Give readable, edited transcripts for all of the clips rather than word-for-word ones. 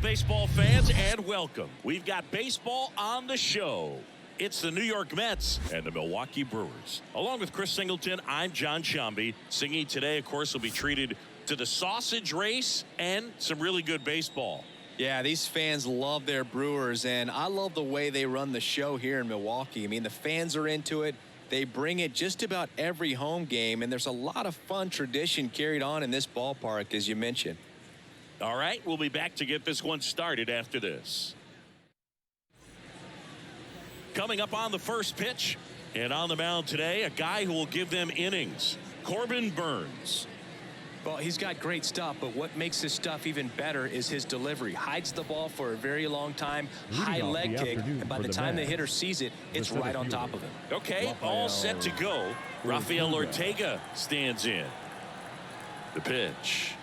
baseball fans, and welcome. We've got baseball on the show. It's the New York Mets and the Milwaukee Brewers. Along with Chris Singleton, I'm John Sciambi. Singing today, of course, will be treated to the sausage race and some really good baseball. Yeah, these fans love their Brewers, and I love the way they run the show here in Milwaukee. I mean, the fans are into it. They bring it just about every home game, and there's a lot of fun tradition carried on in this ballpark, as you mentioned. All right, we'll be back to get this one started after this. Coming up on the first pitch, and on the mound today, a guy who will give them innings, Corbin Burnes. Well, he's got great stuff, but what makes his stuff even better is his delivery. Hides the ball for a very long time, high leg kick, and by the time the hitter sees it, it's right on top of him. Okay, all set to go. Rafael Ortega stands in. The pitch.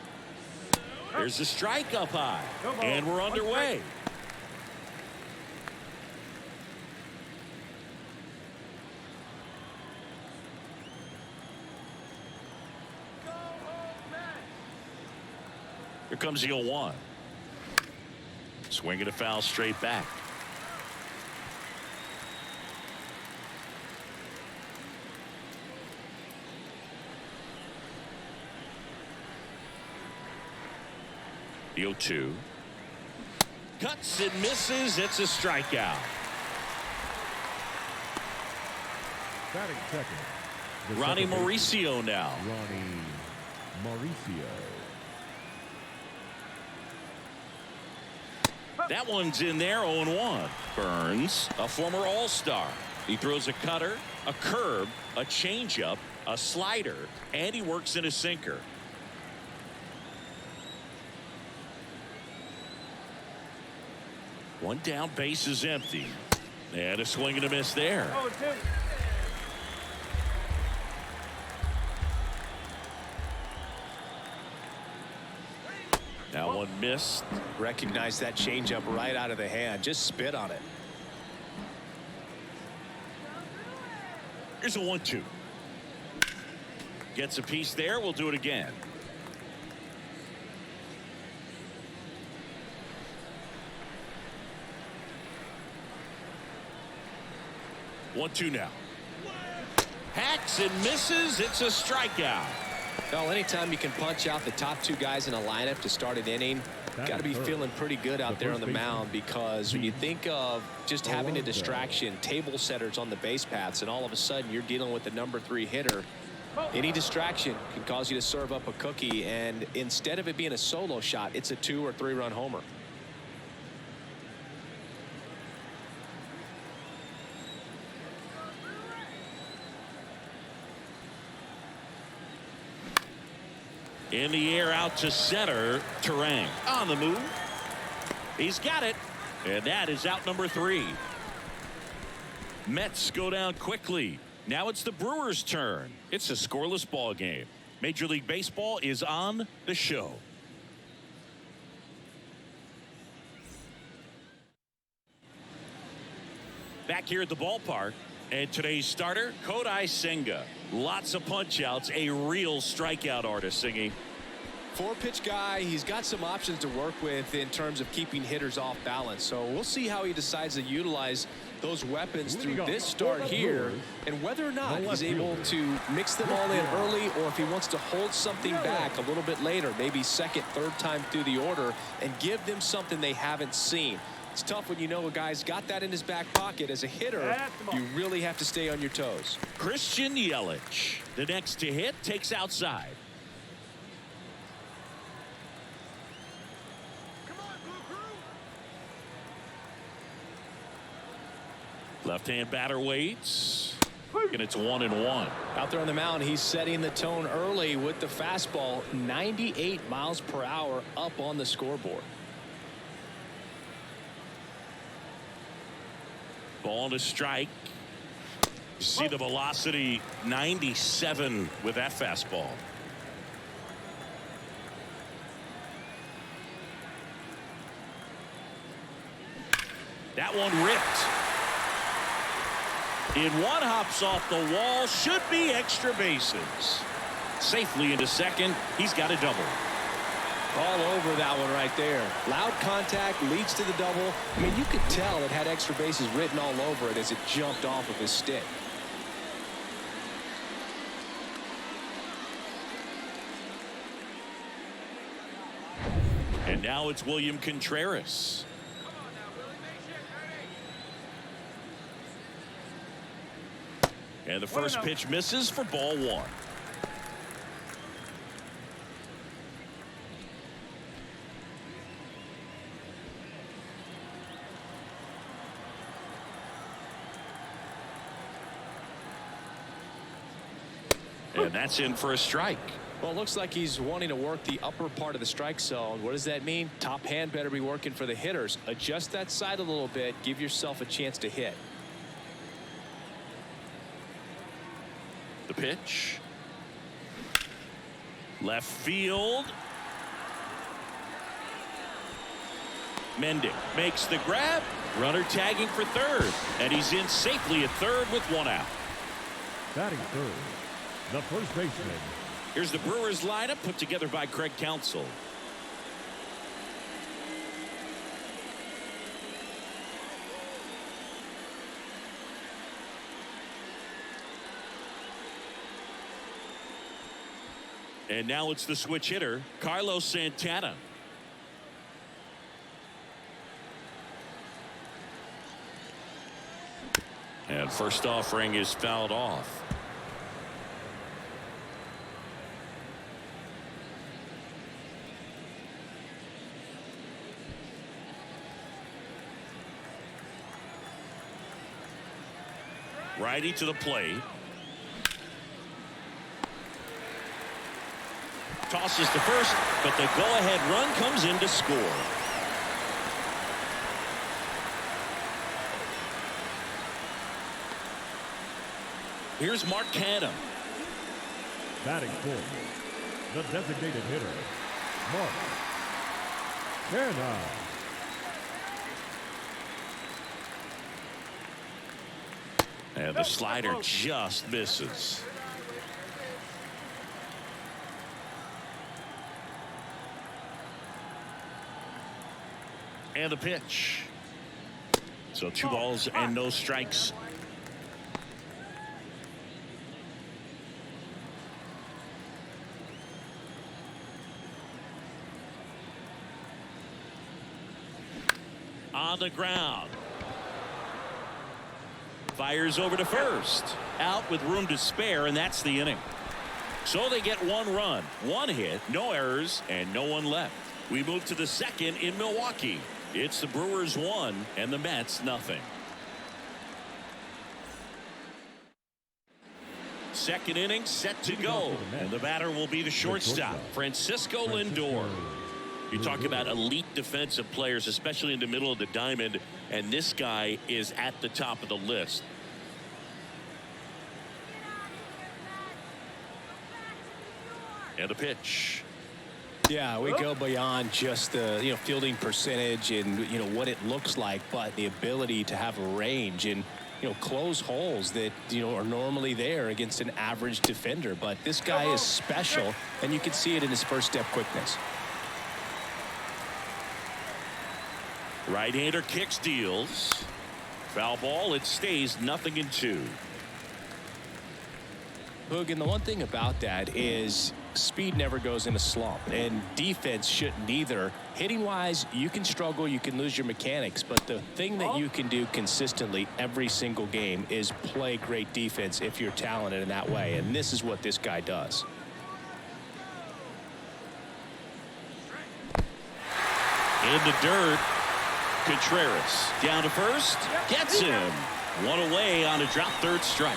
There's the strike up high, and we're underway. Here comes the 0-1. Swinging a foul straight back. The 0-2. Cuts and misses. It's a strikeout. Batting second. Ronnie Mauricio now. Ronnie Mauricio. That one's in there, 0-1. Burnes, a former All-Star. He throws a cutter, a curve, a changeup, a slider, and he works in a sinker. One down, base is empty. And a swing and a miss there. Now one missed. Recognize that changeup right out of the hand. Just spit on it. Here's a 1-2. Gets a piece there. We'll do it again. One, two now. Hacks and misses. It's a strikeout. Well, anytime you can punch out the top two guys in a lineup to start an inning, got to be feeling pretty good out there on the mound, because when you think of just having a distraction, table setters on the base paths, and all of a sudden you're dealing with the number 3 hitter, any distraction can cause you to serve up a cookie, and instead of it being a solo shot, it's a 2 or 3 run homer. In the air out to center. Terang on the move. He's got it. And that is out number 3. Mets go down quickly. Now it's the Brewers' turn. It's a scoreless ball game. Major League Baseball is on the show. Back here at the ballpark. And today's starter, Kodai Senga. Lots of punch outs, a real strikeout artist, Singy. 4-pitch guy. He's got some options to work with in terms of keeping hitters off balance. So we'll see how he decides to utilize those weapons through this start here, and whether or not he's able to mix them all in early, or if he wants to hold something back a little bit later, maybe second, third time through the order, and give them something they haven't seen. It's tough when you know a guy's got that in his back pocket. As a hitter, you really have to stay on your toes. Christian Yelich, the next to hit, takes outside. Left-hand batter waits, and it's 1-1. Out there on the mound, he's setting the tone early with the fastball, 98 miles per hour up on the scoreboard. Ball to strike. You see the velocity, 97 with that fastball. That one ripped. In one, hops off the wall. Should be extra bases. Safely into second. He's got a double. All over that one right there. Loud contact leads to the double. I mean, you could tell it had extra bases written all over it as it jumped off of his stick. And now it's William Contreras. And the first pitch misses for ball one. And that's in for a strike. Well, it looks like he's wanting to work the upper part of the strike zone. What does that mean? Top hand better be working for the hitters. Adjust that side a little bit. Give yourself a chance to hit. The pitch. Left field. Mendick makes the grab. Runner tagging for third. And he's in safely at third with one out. Batting third, the first baseman. Here's the Brewers lineup put together by Craig Counsell. And now it's the switch hitter, Carlos Santana. And first offering is fouled off. Righty to the plate. Tosses to first, but the go-ahead run comes in to score. Here's Mark Canham. Batting fourth, the designated hitter, Mark Canham. And the slider just misses. And the pitch. So 2 balls and no strikes. On the ground. Fires over to first. Out with room to spare, and that's the inning. So they get 1 run, 1 hit, no errors, and no one left. We move to the second in Milwaukee. It's the Brewers 1 and the Mets nothing. Second inning set to go, and the batter will be the shortstop, Francisco Lindor. You talk about elite defensive players, especially in the middle of the diamond, and this guy is at the top of the list. And the pitch. Yeah, we go beyond just the fielding percentage and what it looks like, but the ability to have a range and close holes that are normally there against an average defender. But this guy is special, and you can see it in his first step quickness. Right-hander kicks, deals. Foul ball. It stays 0-2. Hoog, and the one thing about that is speed never goes in a slump, and defense shouldn't either. Hitting wise, you can struggle, you can lose your mechanics, but the thing that you can do consistently every single game is play great defense if you're talented in that way, and this is what this guy does. In the dirt, Contreras down to first, gets him. 1 away on a drop third strike.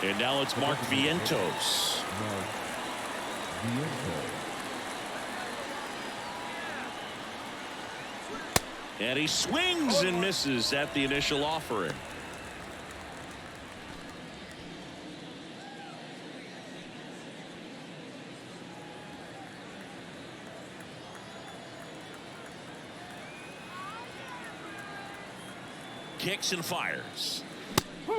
And now it's Mark Vientos. And he swings and misses at the initial offering. Kicks and fires.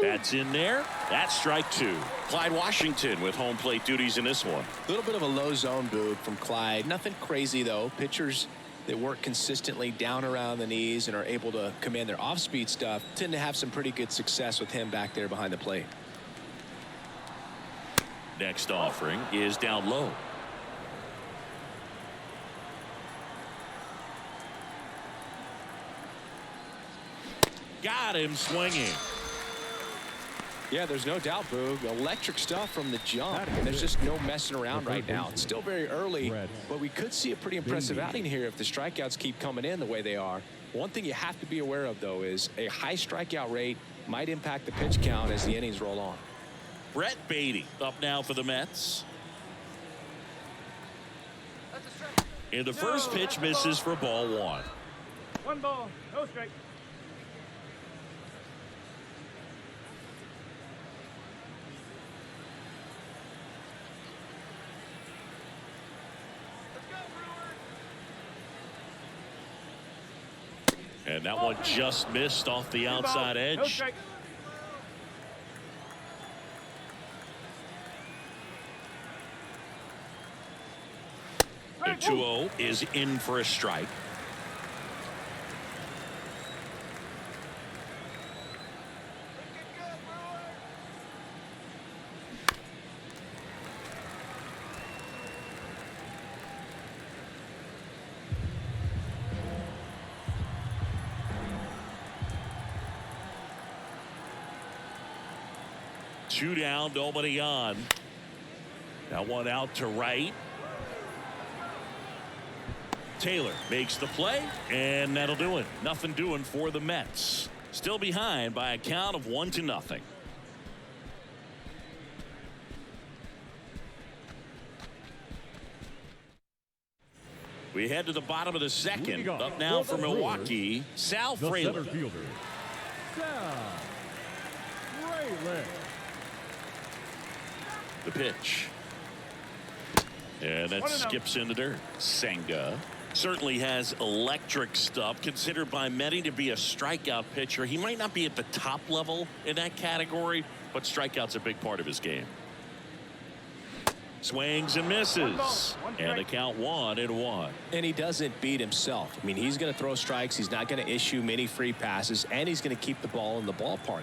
That's in there. That's strike two. Clyde Washington with home plate duties in this one. A little bit of a low zone boot from Clyde. Nothing crazy, though. Pitchers that work consistently down around the knees and are able to command their off-speed stuff tend to have some pretty good success with him back there behind the plate. Next offering is down low. Got him swinging. Yeah, there's no doubt, Boog. Electric stuff from the jump. And there's just no messing around right now. It's still very early, but we could see a pretty impressive outing here if the strikeouts keep coming in the way they are. One thing you have to be aware of, though, is a high strikeout rate might impact the pitch count as the innings roll on. Brett Beatty up now for the Mets. And the first pitch misses for ball one. 1 ball, no strike. And that one just missed off the outside edge. The 2-0 is in for a strike. Two down, nobody on. That one out to right. Taylor makes the play, and that'll do it. Nothing doing for the Mets. Still behind by a count of 1-0. We head to the bottom of the second. Up now for Milwaukee, Sal The Fraley. center fielder, Sal Fraley. The pitch. And that skips in the dirt. Senga certainly has electric stuff, considered by many to be a strikeout pitcher. He might not be at the top level in that category, but strikeout's a big part of his game. Swings and misses. And the count 1-1. And he doesn't beat himself. I mean, he's going to throw strikes. He's not going to issue many free passes, and he's going to keep the ball in the ballpark.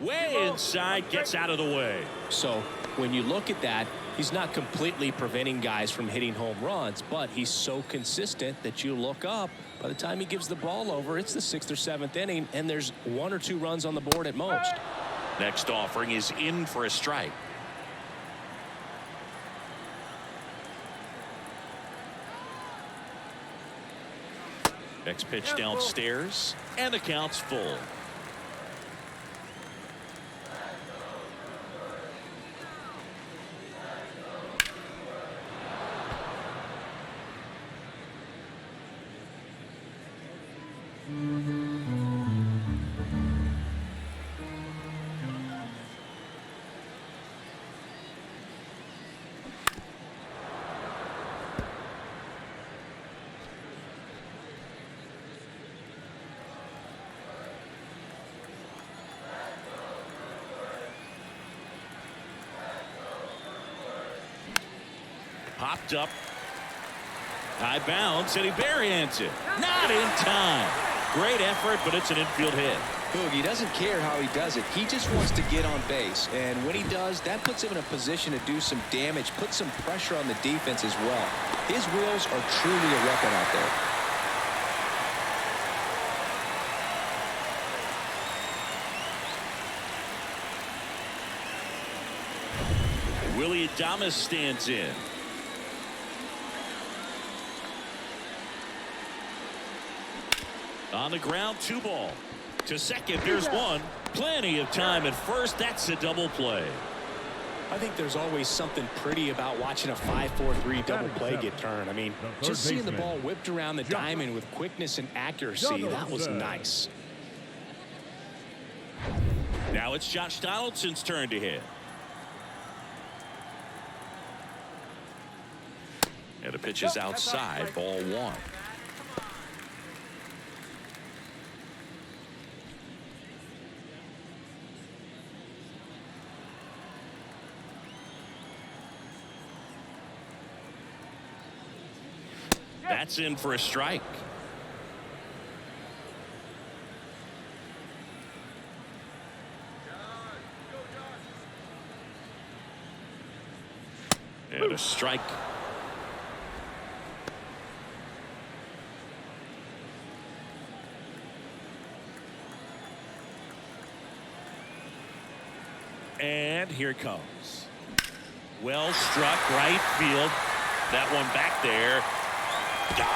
Way inside, gets out of the way. So when you look at that, he's not completely preventing guys from hitting home runs, but he's so consistent that you look up. By the time he gives the ball over, it's the 6th or 7th inning, and there's 1 or 2 runs on the board at most. Next offering is in for a strike. Next pitch downstairs, and the count's full. Popped up. High bounce, and he barehands it. Not in time. Great effort, but it's an infield hit. Boog, he doesn't care how he does it. He just wants to get on base. And when he does, that puts him in a position to do some damage, put some pressure on the defense as well. His wheels are truly a weapon out there. Willie Adames stands in. On the ground, 2 ball. To second, there's 1. Plenty of time at first. That's a double play. I think there's always something pretty about watching a 5-4-3 double play get turned. I mean, just seeing the ball whipped around the diamond with quickness and accuracy, that was nice. Now it's Josh Donaldson's turn to hit. And the pitch is outside, ball 1. That's in for a strike. And a strike. And here it comes. Well struck, right field. That one back there. Gone.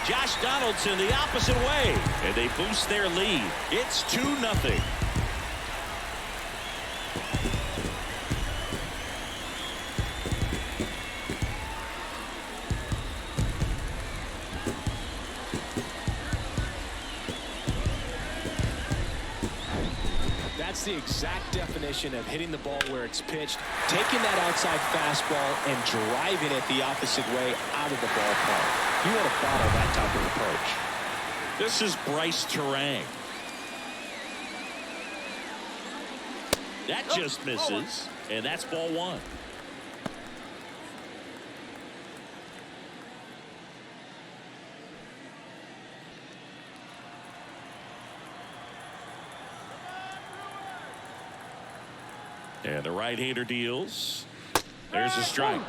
Josh Donaldson the opposite way. And they boost their lead. It's 2-0. That's the exact definition of hitting the ball where it's pitched, taking that outside fastball and driving it the opposite way out of the ballpark. You want to follow that type of approach. This is Bryce Terang. That just misses, and that's ball one. And the right-hander deals. There's a strike.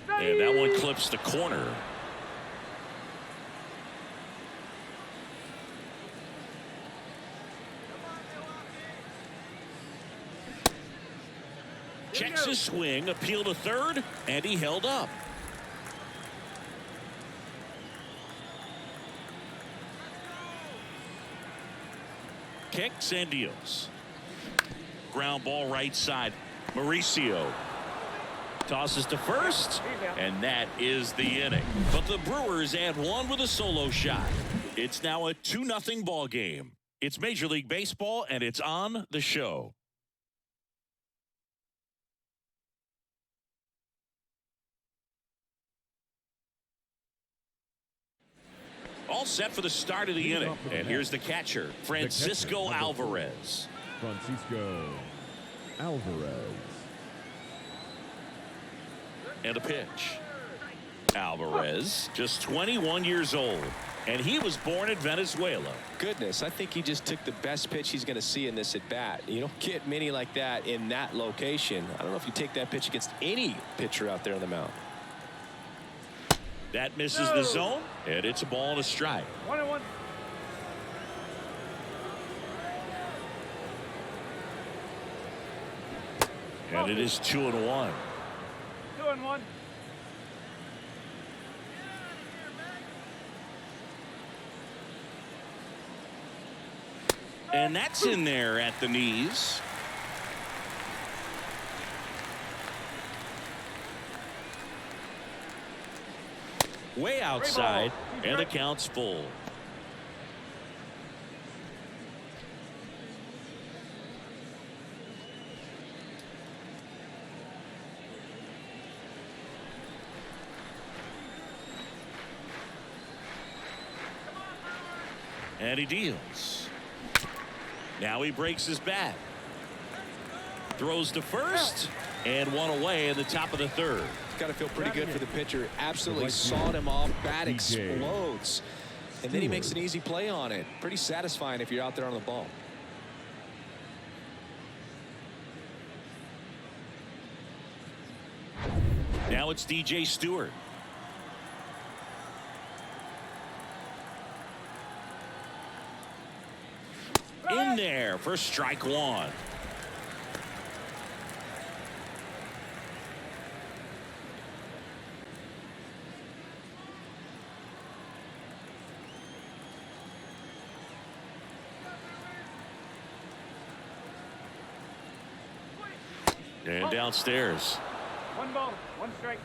And that one clips the corner. Checks his swing, appeal to third, and he held up. Kicks and deals. Ground ball right side. Mauricio tosses to first, and that is the inning. But the Brewers add one with a solo shot. It's now a 2-0 ball game. It's Major League Baseball, and it's on the show. All set for the start of the inning. And here's the catcher, Francisco Alvarez. Francisco Alvarez. And a pitch. Alvarez, just 21 years old. And he was born in Venezuela. Goodness, I think he just took the best pitch he's going to see in this at-bat. You don't get many like that in that location. I don't know if you take that pitch against any pitcher out there on the mound. That misses the zone, and it's a ball and a strike. 1-1. And it is 2-1. 2-1. And that's in there at the knees. Way outside, and the count's full. And he deals. Now he breaks his bat. Throws to first, and one away in the top of the third. Got to feel pretty good for the pitcher. Absolutely sawed him off. Bat explodes. And then he makes an easy play on it. Pretty satisfying if you're out there on the ball. Now it's DJ Stewart. In there for strike one. And downstairs. 1 ball, 1 strike.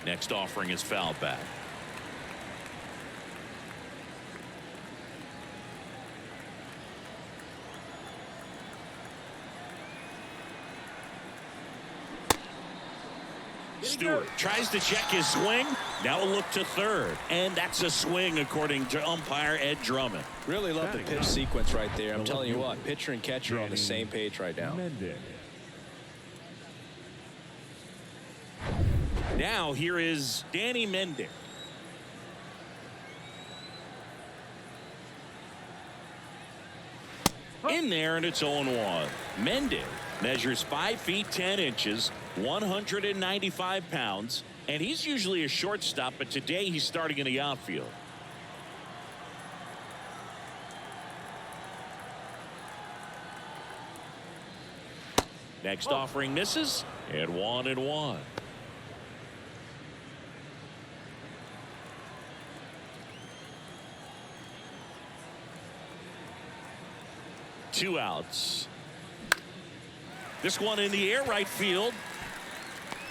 Next offering is fouled back. Stewart tries to check his swing. Now a look to third. And that's a swing, according to umpire Ed Drummond. Really love the pitch sequence right there. I'm telling you what, pitcher and catcher are on the same page right now. Now here is Danny Mendick. In there, and it's 0-1. Mendick measures 5 feet 10 inches, 195 pounds, and he's usually a shortstop, but today he's starting in the outfield. Next offering misses, and 1-1. Two outs. This one in the air, right field.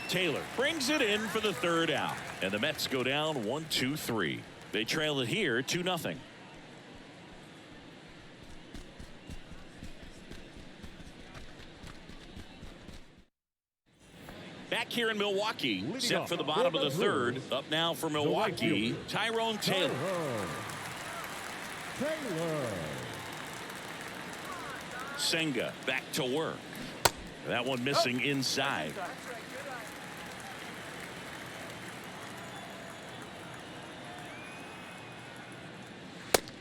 Taylor brings it in for the third out. And the Mets go down 1-2-3. They trail it here 2-0. Back here in Milwaukee, set for the bottom of the third. Up now for Milwaukee, Tyrone Taylor. Senga back to work. That one missing inside.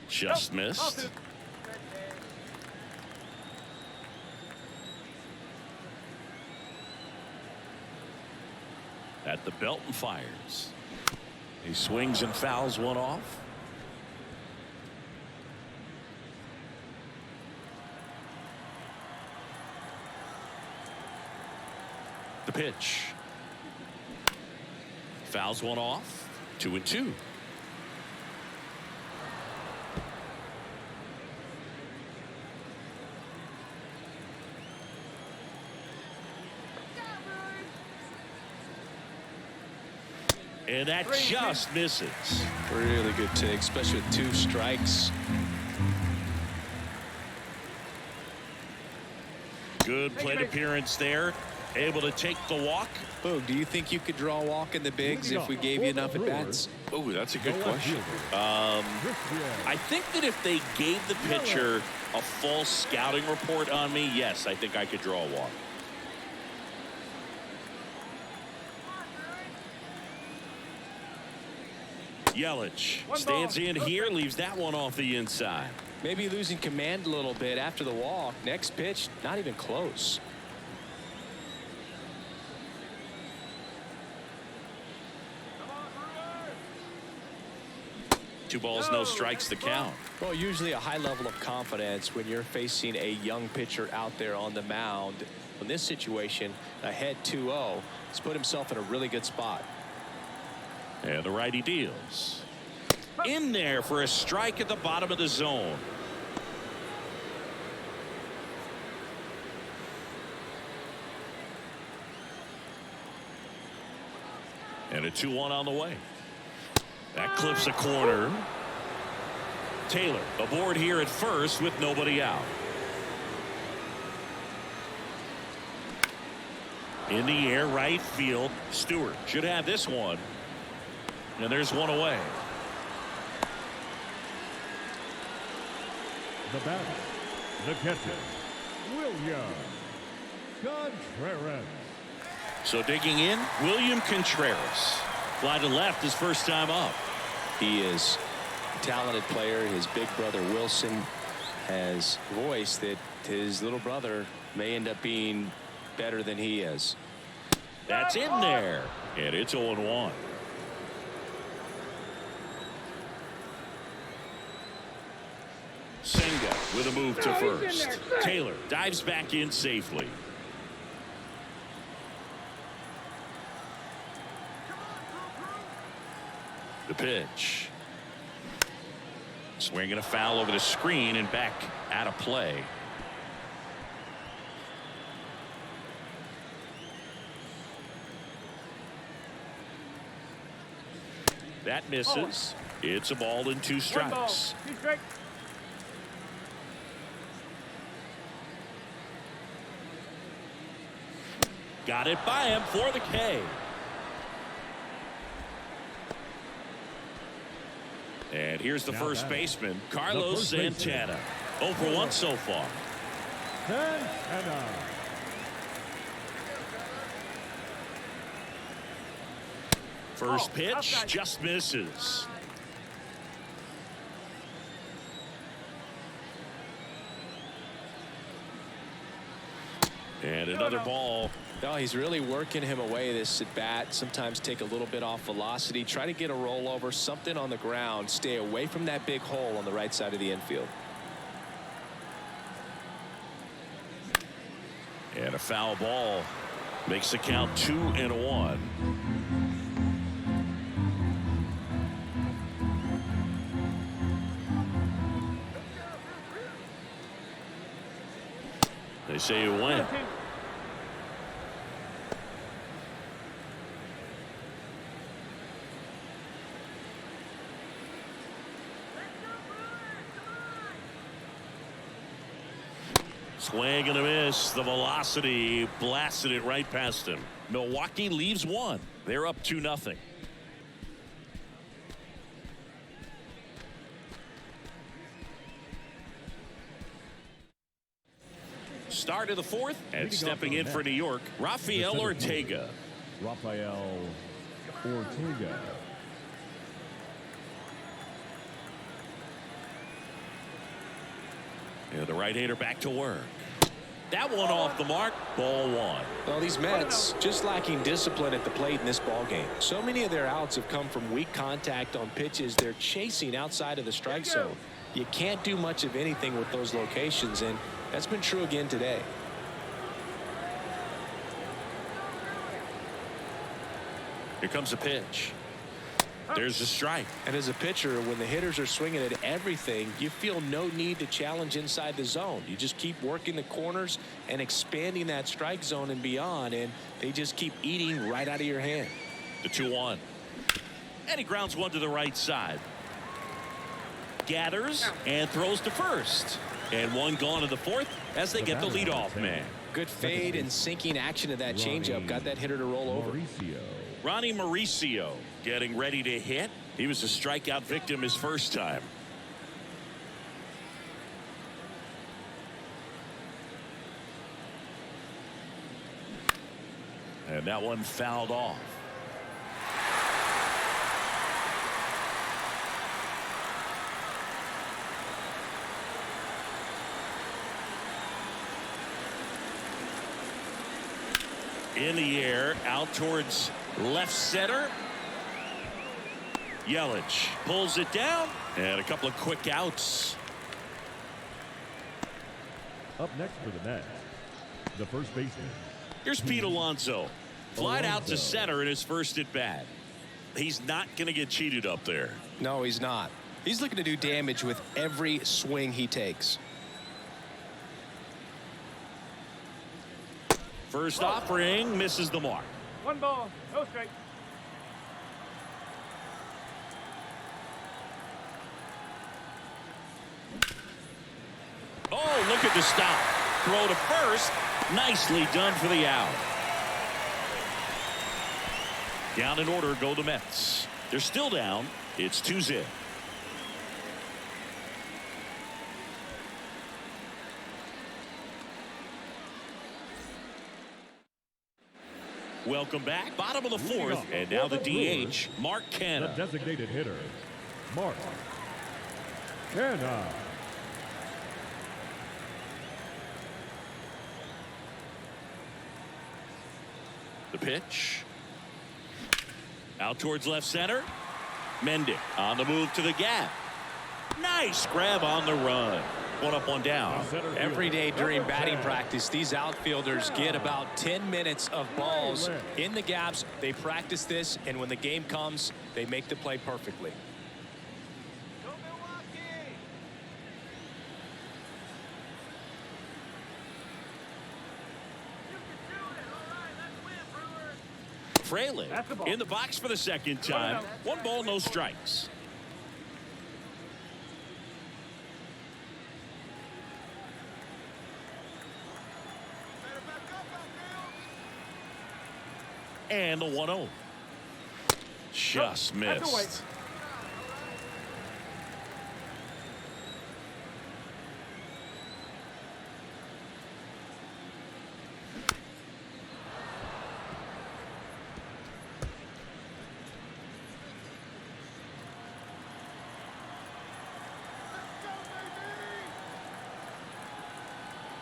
Just missed. At the belt and fires. He swings and fouls one off. The pitch. Fouls one off. 2-2. And that just misses. Really good take, especially with 2 strikes. Good plate appearance there. Able to take the walk. Boog, do you think you could draw a walk in the bigs if we gave you enough at bats? Oh, that's a good question. I think that if they gave the pitcher a full scouting report on me, yes, I think I could draw a walk. Yelich stands in here, leaves that one off the inside. Maybe losing command a little bit after the walk. Next pitch, not even close. Two balls, no strikes to count. Well, usually a high level of confidence when you're facing a young pitcher out there on the mound. In this situation, ahead 2-0, he's put himself in a really good spot. And the righty deals. In there for a strike at the bottom of the zone. And a 2-1 on the way. That clips a corner. Taylor aboard here at first with nobody out. In the air, right field. Stewart should have this one. And there's one away. The batter, the catcher, William Contreras. So digging in, William Contreras. Fly to left his first time up. He is a talented player. His big brother Wilson has voiced that his little brother may end up being better than he is. That's in there. And it's 0-1. Senga with a move to first. Taylor dives back in safely. The pitch. Swinging a foul over the screen and back out of play. That misses. It's a ball and 2 strikes. Got it by him for the K. And here's the Now first batting. baseman, The Carlos first baseman. Santana. 0 for 1 so far. Santana. First pitch outside. just misses. And another ball. No, he's really working him away this at bat. Sometimes take a little bit off velocity. Try to get a rollover, something on the ground. Stay away from that big hole on the right side of the infield. And a foul ball makes the count 2-1. They say you win. Swing and a miss. The velocity blasted it right past him. Milwaukee leaves one. They're up 2-0. Start of the fourth, and stepping in for New York, Rafael Ortega. Rafael Ortega. And the right-hander back to work. That one off the mark. Ball one. Well, these Mets just lacking discipline at the plate in this ball game. So many of their outs have come from weak contact on pitches they're chasing outside of the strike zone. You can't do much of anything with those locations, and that's been true again today. Here comes a pitch. There's a strike. And as a pitcher, when the hitters are swinging at everything, you feel no need to challenge inside the zone. You just keep working the corners and expanding that strike zone and beyond, and they just keep eating right out of your hand. The 2-1. And he grounds one to the right side. Gathers and throws to first. And one gone in the fourth as they get the leadoff man. Good fade and sinking action of that changeup. Got that hitter to roll over. Ronnie Mauricio getting ready to hit. He was a strikeout victim his first time. And that one fouled off. In the air, out towards left center. Yelich pulls it down, and a couple of quick outs. Up next for the Mets, the first baseman. Here's Pete Alonso. Flied out to center in his first at bat. He's not going to get cheated up there. No, he's not. He's looking to do damage with every swing he takes. First offering misses the mark. 1 ball, no strike. Oh, look at the stop. Throw to first. Nicely done for the out. Down in order go the Mets. They're still down. It's 2-0. Welcome back. Bottom of the fourth. And now the DH, Mark The Canha. designated hitter, Mark Canha. The pitch. Out towards left center. Mendick on the move to the gap. Nice grab on the run. One up, one down. Every day during batting practice, these outfielders get about 10 minutes of balls in the gaps. They practice this, and when the game comes, they make the play perfectly. Go Milwaukee! Fraley That's the ball. in the box for the second time. 1 ball, no strikes. And the 1-0. Just That's away. missed.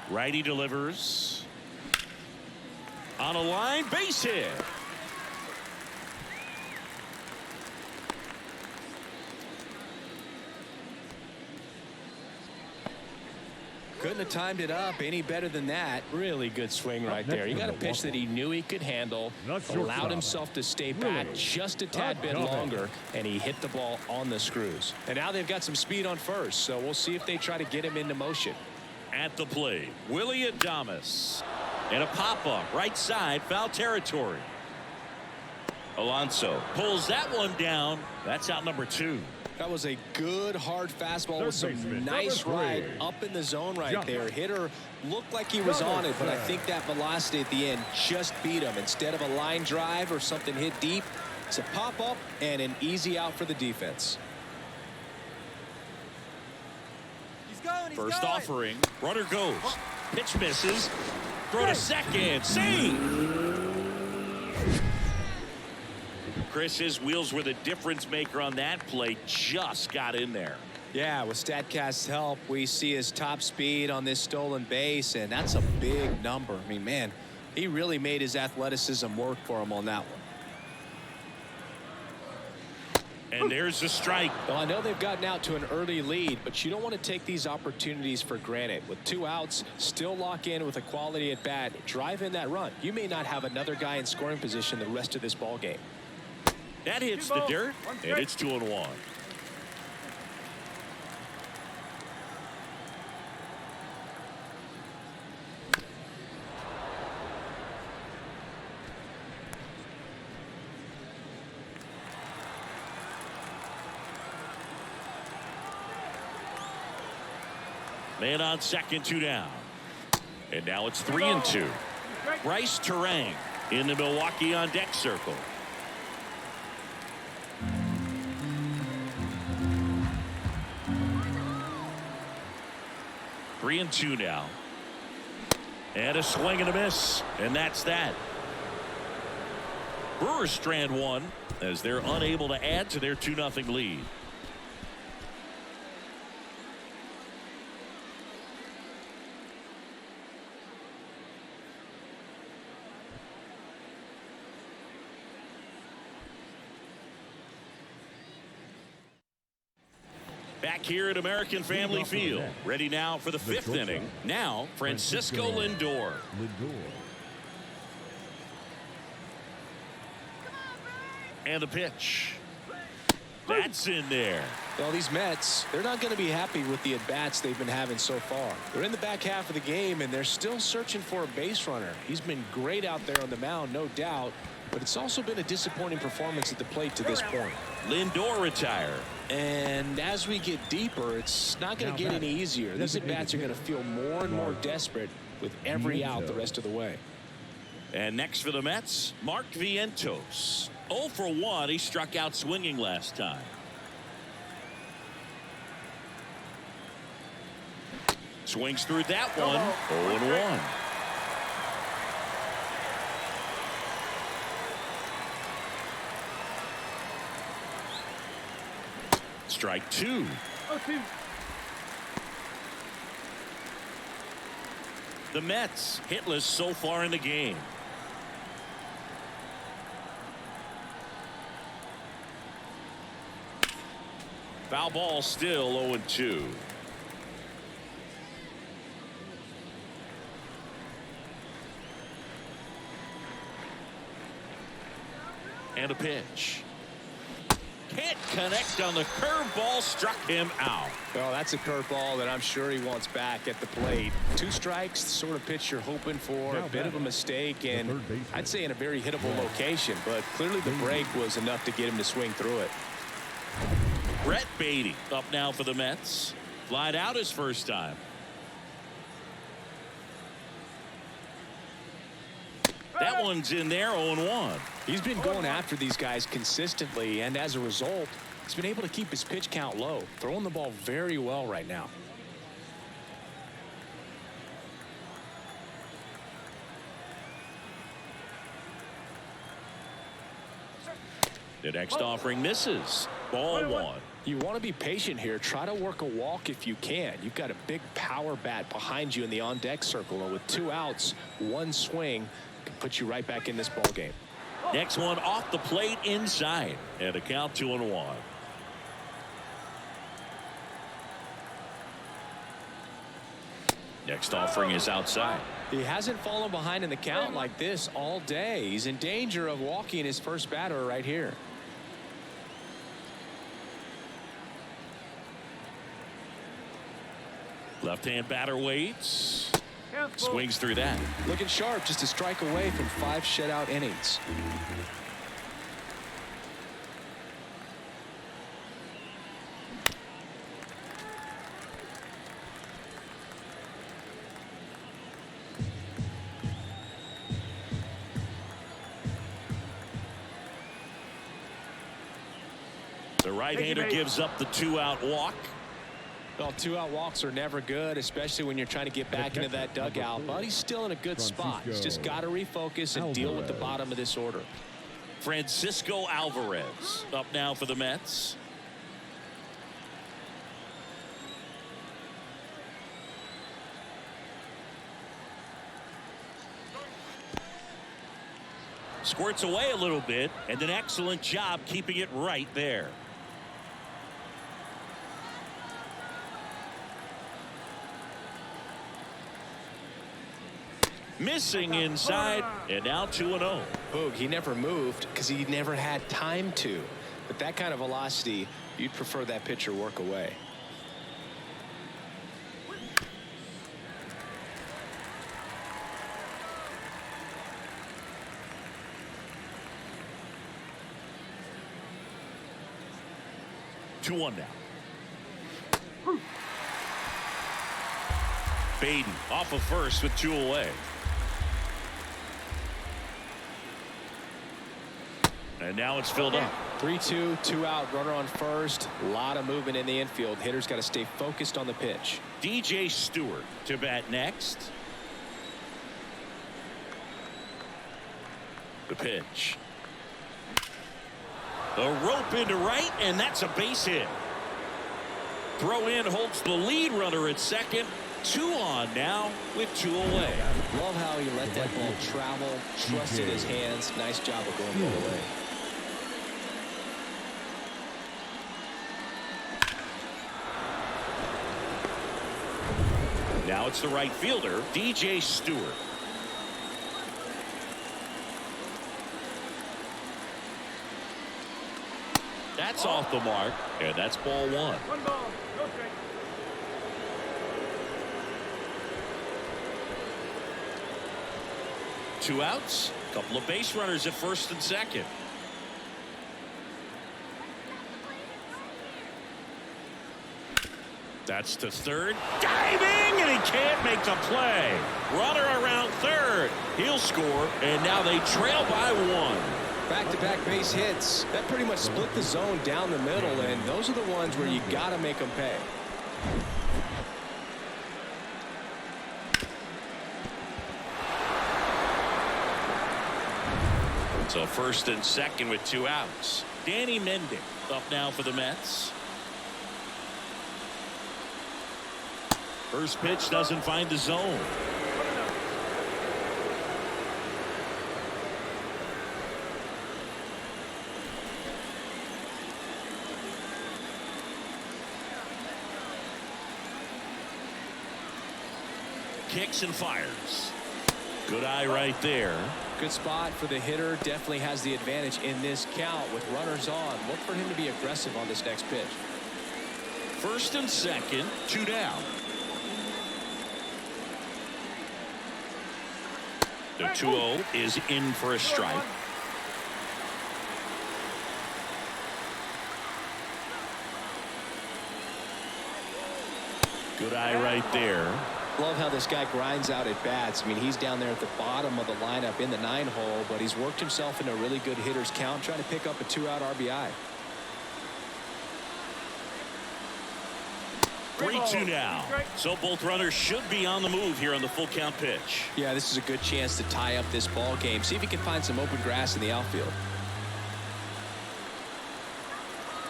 Righty delivers. On a line, base hit. Couldn't have timed it up any better than that. Really good swing right there. He got a pitch that he knew he could handle, allowed himself to stay back just a tad bit longer, and he hit the ball on the screws. And now they've got some speed on first, so we'll see if they try to get him into motion. At the plate, Willie Adames. And a pop-up, right side, foul territory. Alonso pulls that one down. That's out number 2. That was a good hard fastball with some nice ride up in the zone right there. Hitter looked like he was on it, but I think that velocity at the end just beat him. Instead of a line drive or something hit deep, it's a pop-up and an easy out for the defense. First offering, runner goes. Pitch misses. Throw to second. Save! Chris, his wheels were the difference maker on that play. Just got in there. Yeah, with StatCast's help, we see his top speed on this stolen base, and that's a big number. I mean, man, he really made his athleticism work for him on that one. And there's the strike. Well, I know they've gotten out to an early lead, but you don't want to take these opportunities for granted. With 2 outs, still lock in with a quality at bat, drive in that run. You may not have another guy in scoring position the rest of this ball game. That hits the dirt, and it's 2-1. Man on second, 2 down. And now it's 3-2. Bryce Terang in the Milwaukee on deck circle. Three and 2 now. And a swing and a miss. And that's that. Brewers strand 1 as they're unable to add to their 2-0 lead. Back here at American Family Field. Ready now for the 5th inning. Now, Francisco Lindor. And the pitch. That's in there. Well, these Mets, they're not going to be happy with the at-bats they've been having so far. They're in the back half of the game, and they're still searching for a base runner. He's been great out there on the mound, no doubt, but it's also been a disappointing performance at the plate to this point. Lindor retired. And as we get deeper, it's not going to get any easier. These at-bats are going to feel more and more desperate with every out the rest of the way. And next for the Mets, Mark Vientos. 0 for 1. He struck out swinging last time. Swings through that one. 0-1. Strike 2. 0-2. The Mets hitless so far in the game. Foul ball, still 0-2. And a pitch. Can't connect on the curveball, struck him out. Well, that's a curveball that I'm sure he wants back at the plate. 2 strikes, the sort of pitch you're hoping for. A bit of a mistake, and I'd say in a very hittable location, but clearly the break was enough to get him to swing through it. Brett Beatty up now for the Mets. Flied out his first time. That one's in there, 0-1. He's been going after these guys consistently, and as a result, he's been able to keep his pitch count low, throwing the ball very well right now. The next offering misses. Ball 1. You want to be patient here. Try to work a walk if you can. You've got a big power bat behind you in the on-deck circle, and with 2 outs, 1 swing can put you right back in this ball game. Next one off the plate inside, and a count 2-1. Next offering is outside. He hasn't fallen behind in the count like this all day. He's in danger of walking his first batter right here. Left-hand batter waits. Swings through that. Looking sharp, just a strike away from 5 shutout innings. The right-hander gives up the 2-out walk. Well, 2-out walks are never good, especially when you're trying to get back into that dugout. But he's still in a good spot. He's just got to refocus and deal with the bottom of this order. Francisco Alvarez up now for the Mets. Squirts away a little bit, and an excellent job keeping it right there. Missing inside, and now 2-0. Boog, he never moved because he never had time to. But that kind of velocity, you'd prefer that pitcher work away. Two-one now. Baden off of first with 2 away. And now it's filled up. 3-2, 2 out, runner on first. A lot of movement in the infield. Hitter's got to stay focused on the pitch. DJ Stewart to bat next. The pitch. A rope into right, and that's a base hit. Throw in holds the lead runner at second. 2 on now with 2 away. Love how he let that ball travel, trusted his hands. Nice job of going all the way. Now it's the right fielder, DJ Stewart. That's off the mark, and that's ball 1. 1 ball, no strike. Two outs, couple of base runners at first and second. That's to third. Diving, and he can't make the play. Runner around third. He'll score, and now they trail by 1. Back-to-back base hits. That pretty much split the zone down the middle, and those are the ones where you got to make them pay. So first and second with 2 outs. Danny Mendick up now for the Mets. First pitch doesn't find the zone. Kicks and fires. Good eye right there. Good spot for the hitter. Definitely has the advantage in this count with runners on. Look for him to be aggressive on this next pitch. First and second, 2 down. The 2-0 is in for a strike. Good eye right there. Love how this guy grinds out at bats. I mean, he's down there at the bottom of the lineup in the 9-hole, but he's worked himself into a really good hitter's count, trying to pick up a 2-out RBI. 3-2 now. So both runners should be on the move here on the full count pitch. Yeah, this is a good chance to tie up this ball game. See if he can find some open grass in the outfield.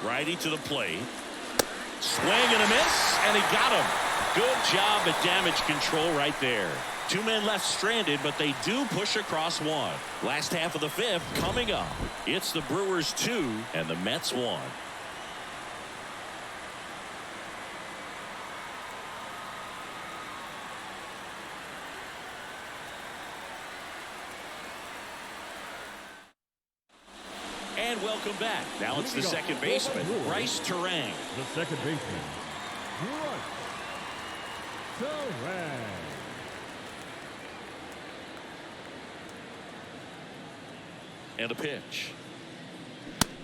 Righty to the plate. Swing and a miss, and he got him. Good job at damage control right there. 2 men left stranded, but they do push across 1. Last half of the 5th coming up. It's the Brewers 2 and the Mets 1. And welcome back. Now it's the second baseman, Bryce Terang. The second baseman, Bryce Terang. And a pitch.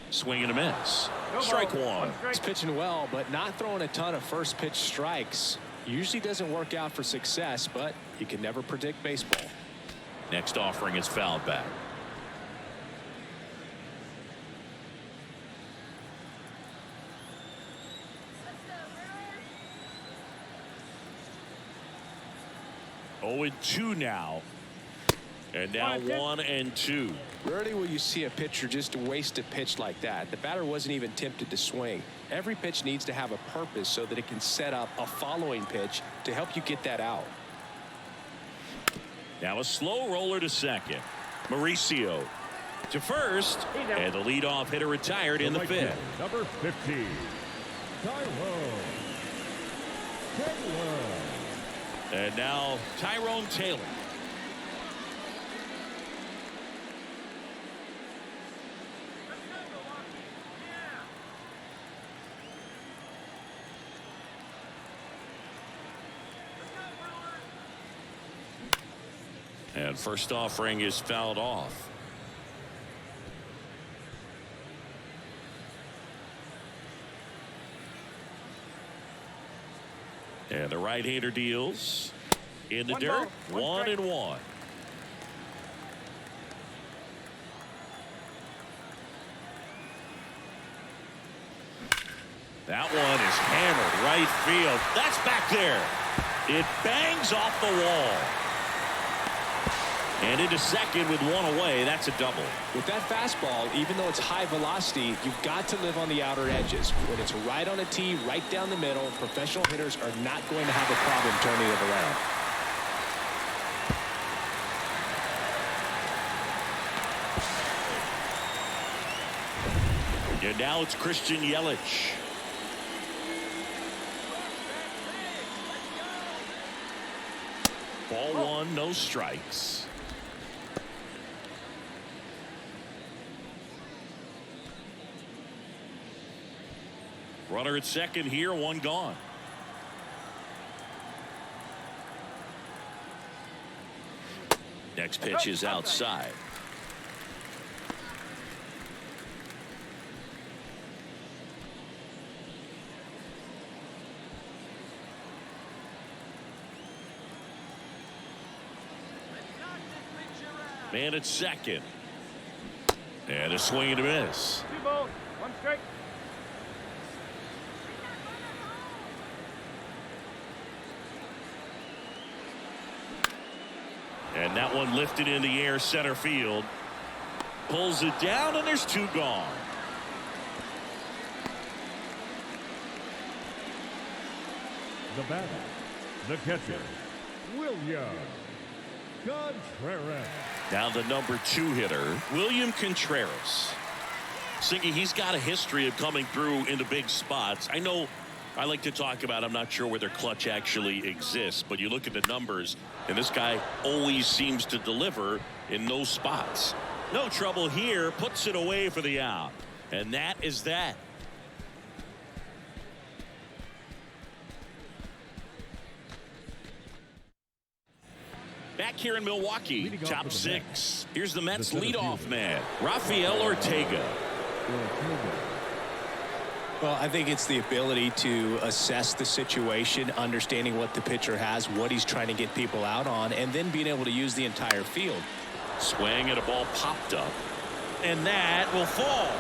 Swing and a miss. No Strike ball. 1. He's pitching well, but not throwing a ton of first pitch strikes. Usually doesn't work out for success, but you can never predict baseball. Next offering is fouled back. Oh, and 2 now. And now 1 and 2. Rarely will you see a pitcher just waste a pitch like that. The batter wasn't even tempted to swing. Every pitch needs to have a purpose so that it can set up a following pitch to help you get that out. Now a slow roller to second. Mauricio to first. And the leadoff hitter retired in the 5th. Number 15, Tyrone Taylor. And now Tyrone Taylor. And first offering is fouled off. And the right-hander deals in the dirt. 1 and 1. That one is hammered right field. That's back there. It bangs off the wall. And into second with 1 away. That's a double. With that fastball, even though it's high velocity, you've got to live on the outer edges. When it's right on a tee, right down the middle, professional hitters are not going to have a problem turning it around. And now it's Christian Yelich. Ball 1, no strikes. Runner at second here, 1 gone. Next pitch is outside. Man at second. And a swing and a miss. 2 balls, 1 strike. And that one lifted in the air center field. Pulls it down, and there's 2 gone. The batter, the catcher, William Contreras. Now the number 2 hitter, William Contreras. Singy, he's got a history of coming through into big spots. I know I like to talk about, I'm not sure whether clutch actually exists, but you look at the numbers, and this guy always seems to deliver in those spots. No trouble here, puts it away for the out. And that is that. Back here in Milwaukee, top 6. Here's the Mets leadoff man, Rafael Ortega. Well, I think it's the ability to assess the situation, understanding what the pitcher has, what he's trying to get people out on, and then being able to use the entire field. Swing and a ball popped up. And that will fall.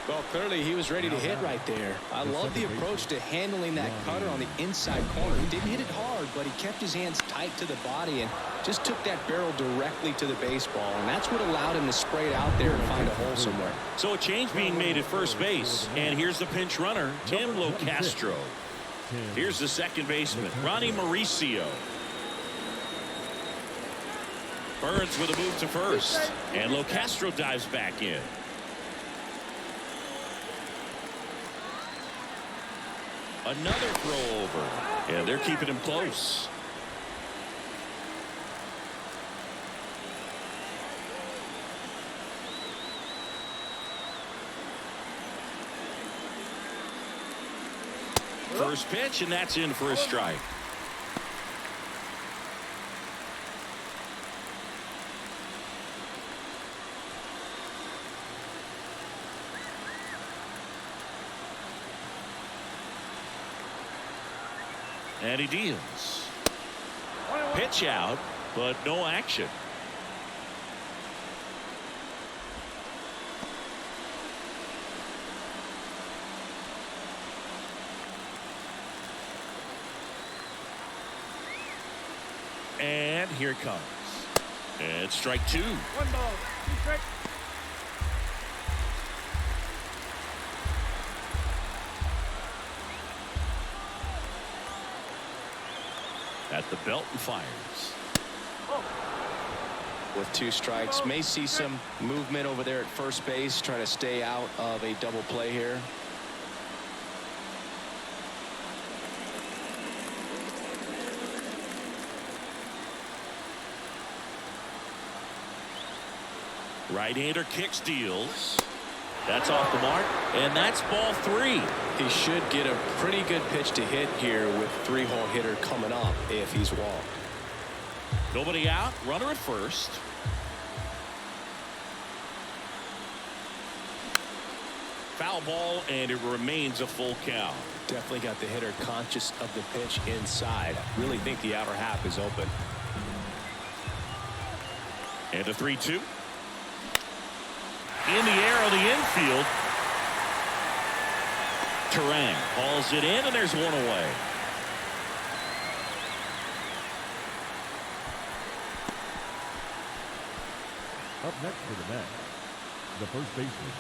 Well, clearly he was ready to hit right there. I love the approach to handling that cutter on the inside corner. He didn't hit it hard, but he kept his hands tight to the body and just took that barrel directly to the baseball, and that's what allowed him to spray it out there and find a hole somewhere. So a change being made at first base, and here's the pinch runner, Tim Locastro. Here's the second baseman, Ronnie Mauricio. Burns with a move to first, and Locastro dives back in. Another throw over, and they're keeping him close. First pitch, and that's in for a strike. And he deals. Pitch out, but no action. And here it comes. And strike two. 1 ball, 2 strikes. At the belt and fires. With 2 strikes, may see some movement over there at first base, trying to stay out of a double play here. Right-hander kicks, deals. That's off the mark, and that's ball 3. He should get a pretty good pitch to hit here with 3-hole hitter coming up if he's walked. Nobody out, runner at first. Foul ball, and it remains a full count. Definitely got the hitter conscious of the pitch inside. Really think the outer half is open. And a 3-2. In the air of the infield. Terang hauls it in, and there's one away. Up next for the Mets, the first baseman,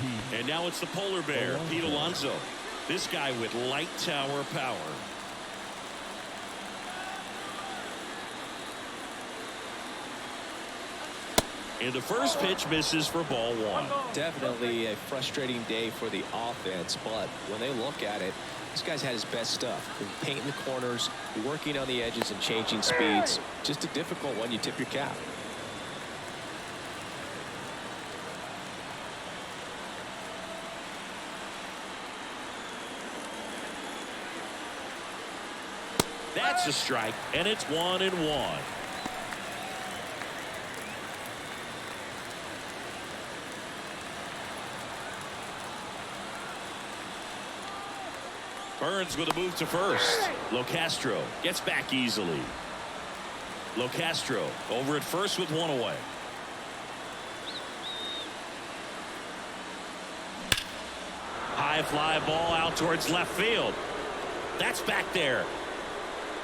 Pete. And now it's the polar bear, Pete Alonso. This guy with light tower power. And the first pitch misses for ball 1. Definitely a frustrating day for the offense, but when they look at it, this guy's had his best stuff. Painting the corners, working on the edges, and changing speeds. Just a difficult one. You tip your cap. That's a strike, and it's 1-1. Burns with a move to first. Locastro gets back easily. Locastro over at first with 1 away. High fly ball out towards left field. That's back there.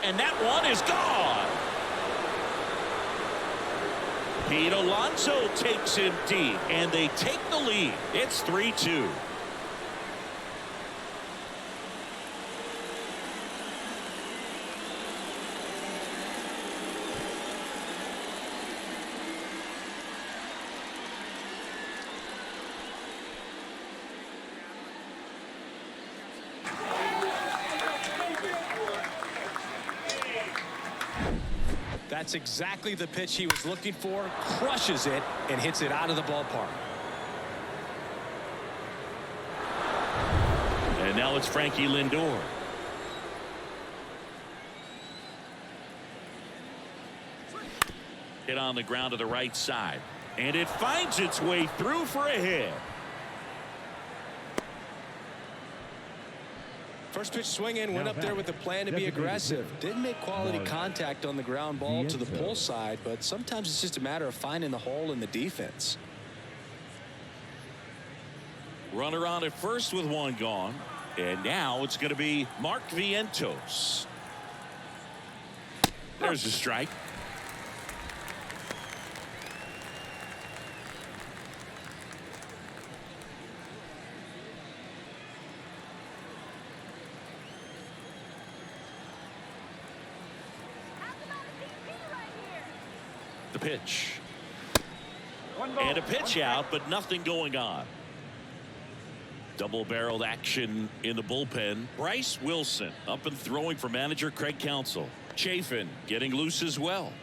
And that one is gone. Pete Alonso takes him deep, and they take the lead. It's 3-2. That's exactly the pitch he was looking for. Crushes it and hits it out of the ballpark. And now it's Frankie Lindor. Hit on the ground to the right side. And it finds its way through for a hit. First pitch swinging, went up there with a plan to be aggressive. Didn't make quality contact on the ground ball to the pull side, but sometimes it's just a matter of finding the hole in the defense. Runner on at first with 1 gone. And now it's going to be Mark Vientos. There's a strike. The pitch. And a pitch out, but nothing going on. Double-barreled action in the bullpen. Bryce Wilson up and throwing for manager Craig Counsell. Chafin getting loose as well.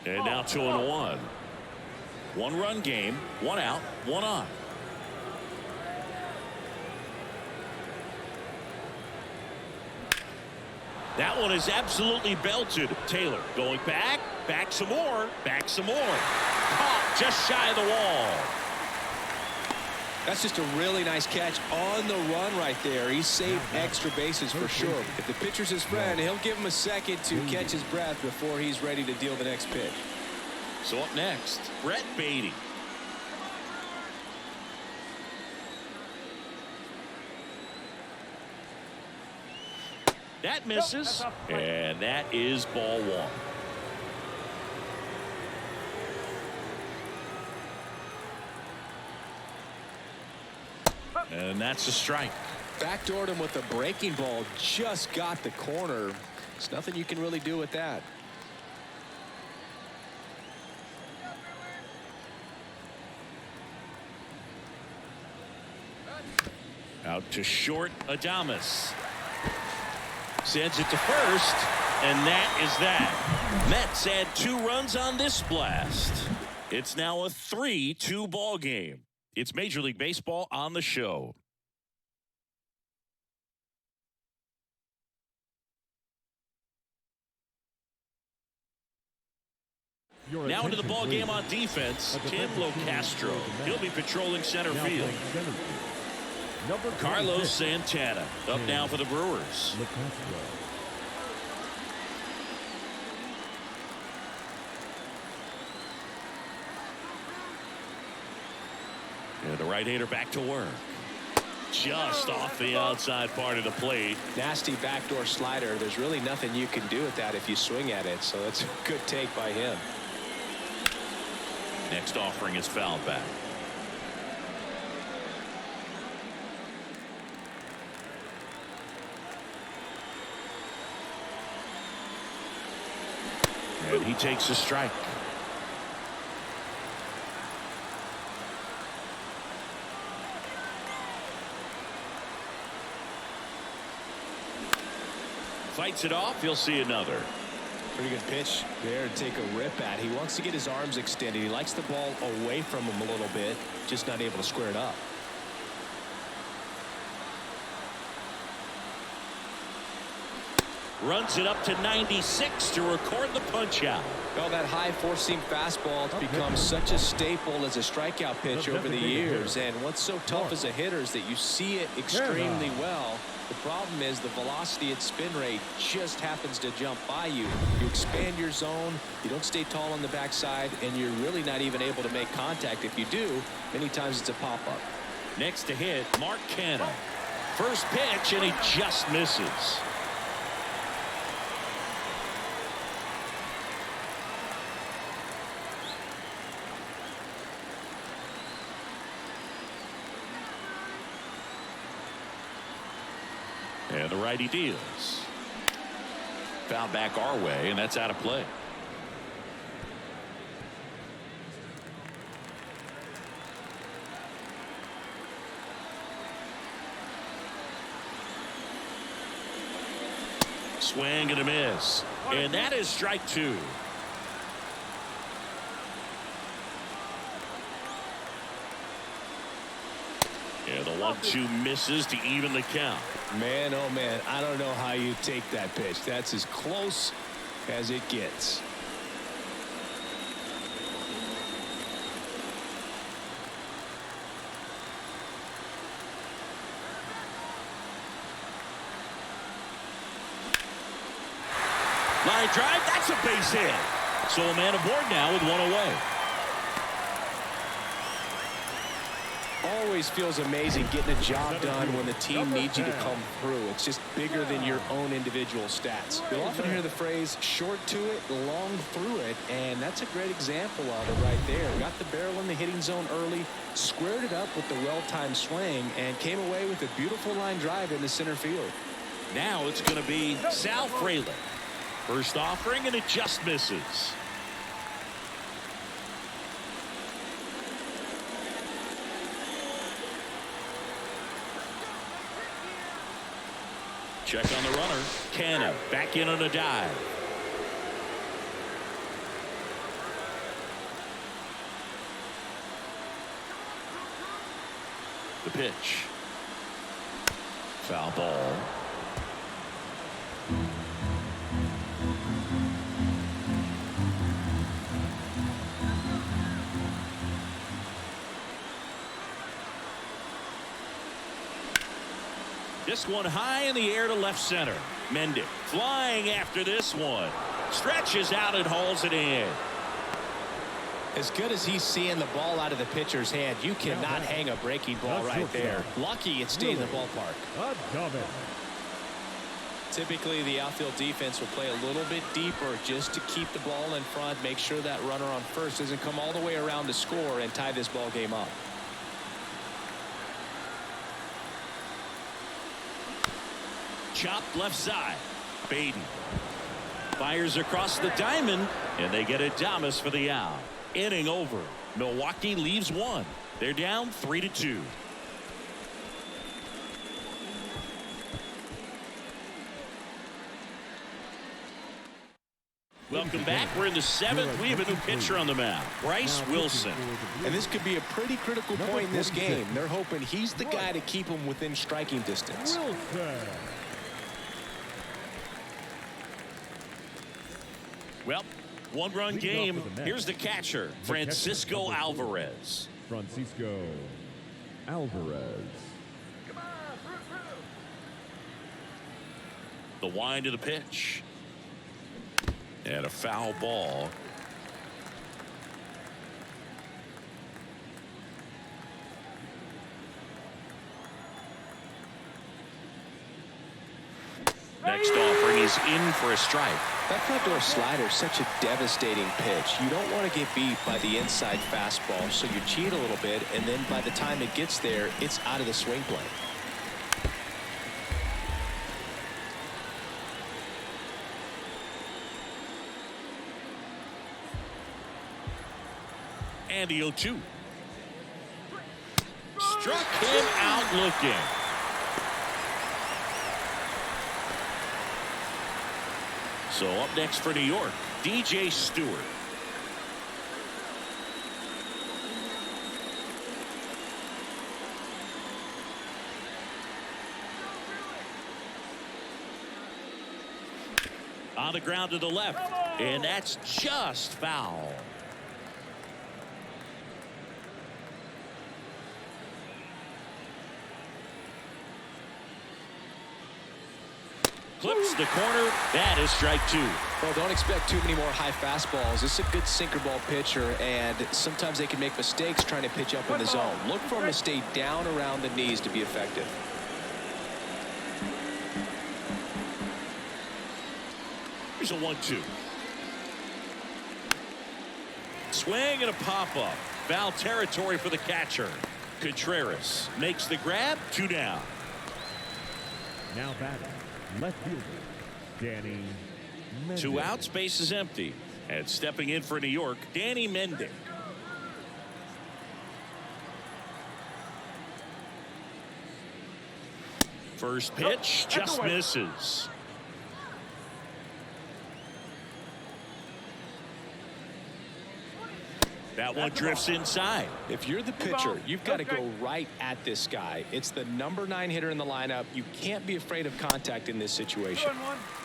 And now 2-1. One-run game, one out, one on. That one is absolutely belted. Taylor going back, back some more, back some more. Caught just shy of the wall. That's just a really nice catch on the run right there. He saved extra bases for sure. If the pitcher's his friend, he'll give him a second to catch his breath before he's ready to deal the next pitch. So up next, Brett Beatty. That misses, and that is ball one. And that's a strike. Backdoored him with a breaking ball, just got the corner. There's nothing you can really do with that. Out to short, Adames. Sends it to first, and that is that. Mets add 2 runs on this blast. It's now a 3-2 ball game. It's Major League Baseball on the show. Now into the ball game on defense, Tim Locastro. He'll be patrolling center field. Carlos Santana up now for the Brewers. And the right-hander back to work. Just off the outside part of the plate. Nasty backdoor slider. There's really nothing you can do with that if you swing at it. So that's a good take by him. Next offering is fouled back. And he takes a strike. Fights it off. He'll see another. Pretty good pitch there to take a rip at. He wants to get his arms extended. He likes the ball away from him a little bit, just not able to square it up. Runs it up to 96 to record the punch out. Well, that high four-seam fastball has become such a staple as a strikeout pitch over the years. And what's so tough as a hitter is that you see it extremely well. The problem is the velocity and spin rate just happens to jump by you. You expand your zone, you don't stay tall on the backside, and you're really not even able to make contact. If you do, many times it's a pop-up. Next to hit, Mark Canha. First pitch, and he just misses. And the righty deals. Foul back our way, and that's out of play. Swing and a miss. And that is strike 2. Yeah, the 1-2 misses to even the count. Man, oh man, I don't know how you take that pitch. That's as close as it gets. Line drive, that's a base hit. So a man aboard now with one away. Always feels amazing getting a job done when the team needs you to come through. It's just bigger than your own individual stats. You'll often hear the phrase short to it, long through it, and that's a great example of it right there. Got the barrel in the hitting zone early, squared it up with the well-timed swing, and came away with a beautiful line drive into center field. Now it's going to be Sal Frelick. First offering, and it just misses. Check on the runner. Canna back in on a dive. The pitch. Foul ball. This one high in the air to left center. Mendick flying after this one. Stretches out and hauls it in. As good as he's seeing the ball out of the pitcher's hand, you cannot hang a breaking ball right there. Lucky it stayed in the ballpark. Typically, the outfield defense will play a little bit deeper just to keep the ball in front, make sure that runner on first doesn't come all the way around to score and tie this ball game up. Chopped left side. Baden fires across the diamond, and they get Adames for the out. Inning over. Milwaukee leaves one. They're down 3-2. Welcome back. We're in the seventh. We have a new pitcher on the mound, Bryce Wilson. And this could be a pretty critical point in this game. They're hoping he's the guy to keep them within striking distance. Well, one-run game. Here's the catcher, Francisco Alvarez. Francisco Alvarez. The wind of the pitch. And a foul ball. Next offering is in for a strike. That front door slider is such a devastating pitch. You don't want to get beat by the inside fastball, so you cheat a little bit, and then by the time it gets there, it's out of the swing plane. And the 0-2. Struck him out looking. So up next for New York, DJ Stewart. On the ground to the left, and that's just foul. Clips the corner. That is strike two. Well, don't expect too many more high fastballs. This is a good sinker ball pitcher, and sometimes they can make mistakes trying to pitch up in the zone. Look for him to stay down around the knees to be effective. Here's a 1-2. Swing and a pop-up. Foul territory for the catcher. Contreras makes the grab. 2 down. Now batting, left fielder, Danny Mendick. 2 outs, base is empty. And stepping in for New York, Danny Mendick. First pitch just misses. That one drifts inside. If you're the pitcher, you've got to go right at this guy. It's the number 9 hitter in the lineup. You can't be afraid of contact in this situation.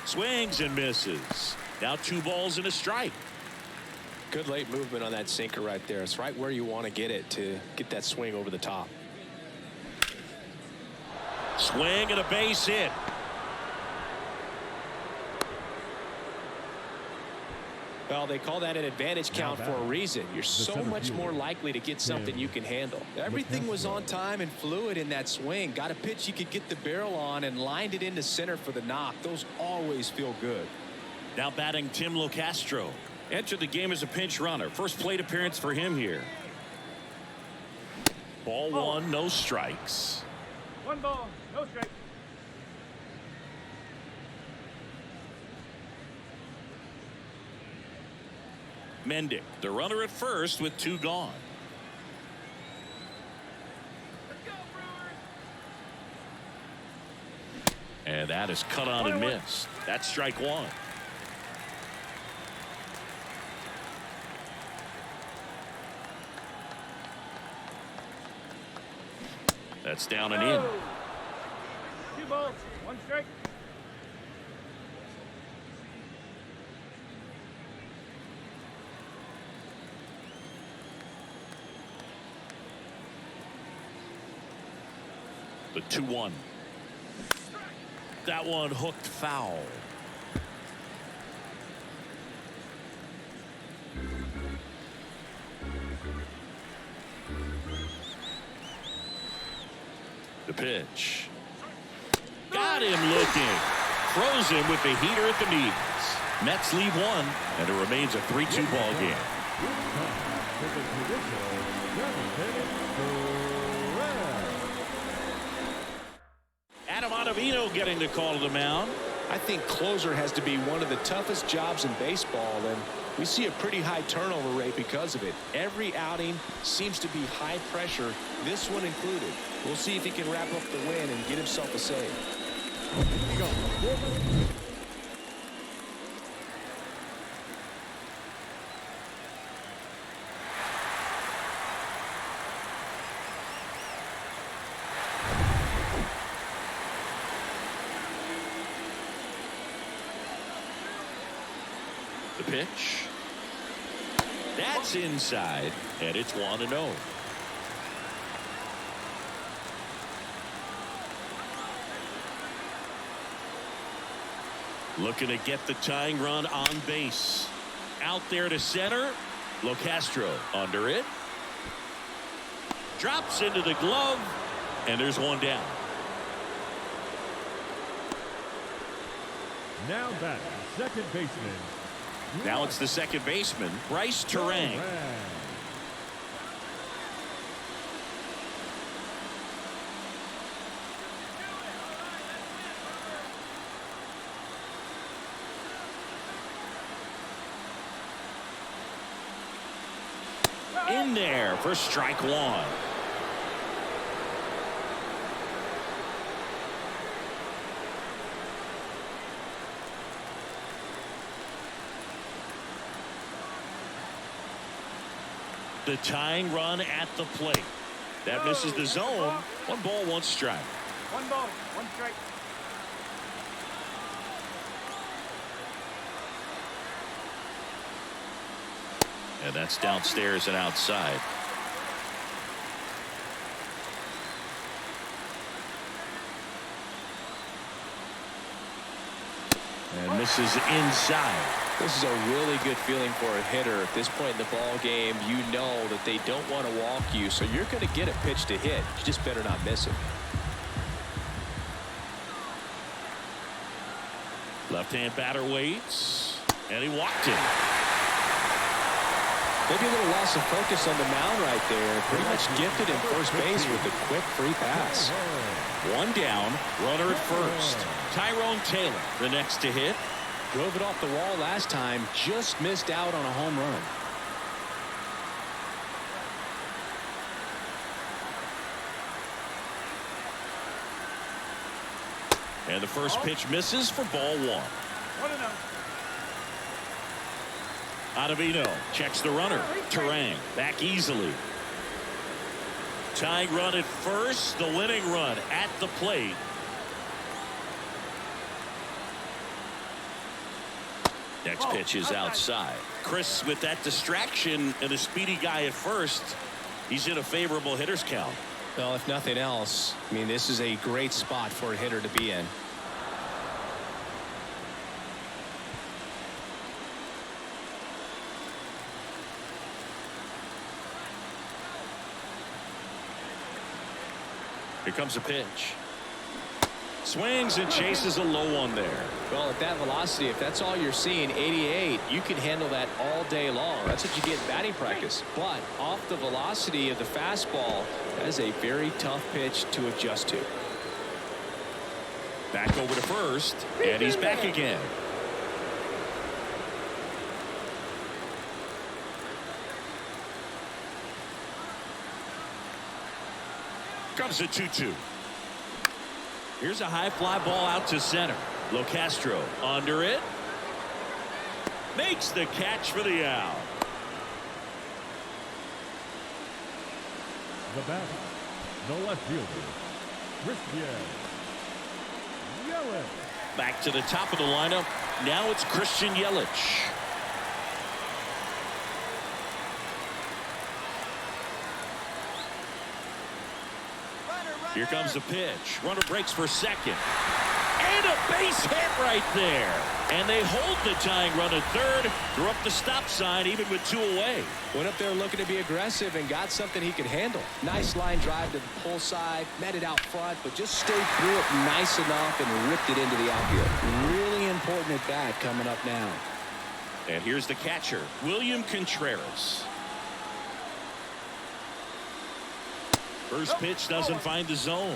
Swings and misses. Now 2 balls and a strike. Good late movement on that sinker right there. It's right where you want to get it to get that swing over the top. Swing and a base hit. Well, they call that an advantage count for a reason. You're so much more likely to get something you can handle. Everything was on time and fluid in that swing. Got a pitch you could get the barrel on and lined it into center for the knock. Those always feel good. Now batting Tim Locastro. Entered the game as a pinch runner. First plate appearance for him here. Ball one, no strikes. 1 ball, no strike. Mendick, the runner at first with 2 gone. Let's go, Brewers. And that is cut on and missed. That's strike 1. That's down and in. 2 balls, 1 strike. The 2-1. That one hooked foul. The pitch. Got him looking. Throws him with the heater at the knees. Mets lead 1, and it remains a 3-2 ball game. Adam Ottavino getting the call to the mound. I think closer has to be one of the toughest jobs in baseball, and we see a pretty high turnover rate because of it. Every outing seems to be high pressure, this one included. We'll see if he can wrap up the win and get himself a save. The pitch. That's inside, and it's 1-0. Looking to get the tying run on base. Out there to center. Locastro under it. Drops into the glove, and there's 1 down. Now back, second baseman. Now it's the second baseman, Bryce Terang. In there for strike 1. The tying run at the plate. That misses the zone. 1 ball, 1 strike. 1 ball, 1 strike. And that's downstairs and outside. And misses inside. This is a really good feeling for a hitter. At this point in the ball game, you know that they don't want to walk you, so you're going to get a pitch to hit. You just better not miss it. Left-hand batter waits, and he walked him. Maybe a little loss of focus on the mound right there. Pretty much gifted in first base with a quick free pass. 1 down, runner at first. Tyrone Taylor, the next to hit. Drove it off the wall last time, just missed out on a home run. And the first pitch misses for ball 1. 1-0. Ottavino checks the runner. Terang back easily. Tying run at first, the winning run at the plate. Next pitch is outside. Chris, with that distraction and a speedy guy at first, he's in a favorable hitter's count. Well, if nothing else, I mean, this is a great spot for a hitter to be in. Here comes a pitch. Swings and chases a low one there. Well, at that velocity, if that's all you're seeing, 88, you can handle that all day long. That's what you get in batting practice. But off the velocity of the fastball, that is a very tough pitch to adjust to. Back over to first, and he's back again. Comes a 2-2. Here's a high fly ball out to center. Locastro under it. Makes the catch for the out. The batter, the left fielder, Christian Yelich. Back to the top of the lineup. Now it's Christian Yelich. Here comes the pitch. Runner breaks for second. And a base hit right there. And they hold the tying run at third. They're up the stop sign even with 2 away. Went up there looking to be aggressive and got something he could handle. Nice line drive to the pull side. Met it out front, but just stayed through it nice enough and ripped it into the outfield. Really important at bat coming up now. And here's the catcher, William Contreras. First pitch doesn't find the zone.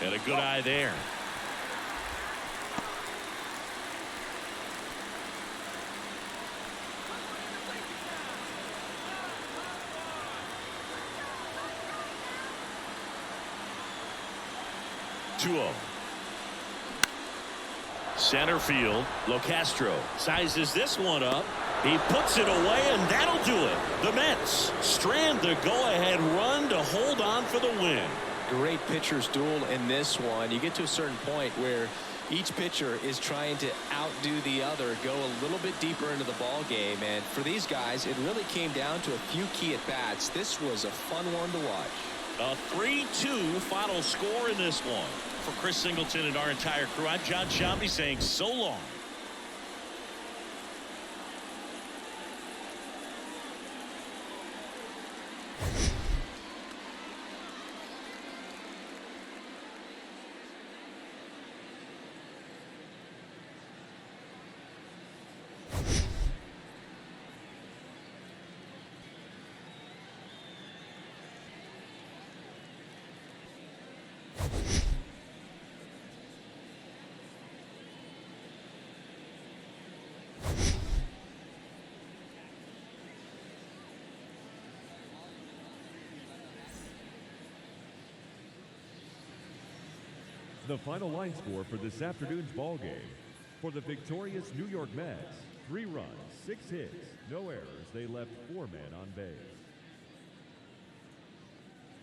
And a good eye there. Center field. Locastro sizes this one up. He puts it away, and that'll do it. The Mets strand the go-ahead run to hold on for the win. Great pitcher's duel in this one. You get to a certain point where each pitcher is trying to outdo the other, go a little bit deeper into the ball game, and for these guys, it really came down to a few key at bats. This was a fun one to watch. A 3-2 final score in this one. For Chris Singleton and our entire crew, I'm John Shambi saying so long. The final line score for this afternoon's ball game. For the victorious New York Mets, 3 runs, 6 hits, no errors. They left 4 men on base.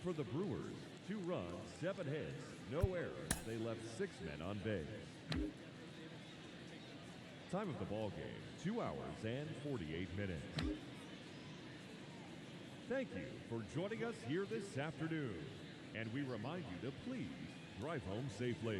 For the Brewers, 2 runs, 7 hits, no errors. They left 6 men on base. Time of the ball game, 2 hours and 48 minutes. Thank you for joining us here this afternoon. And we remind you to please drive home safely.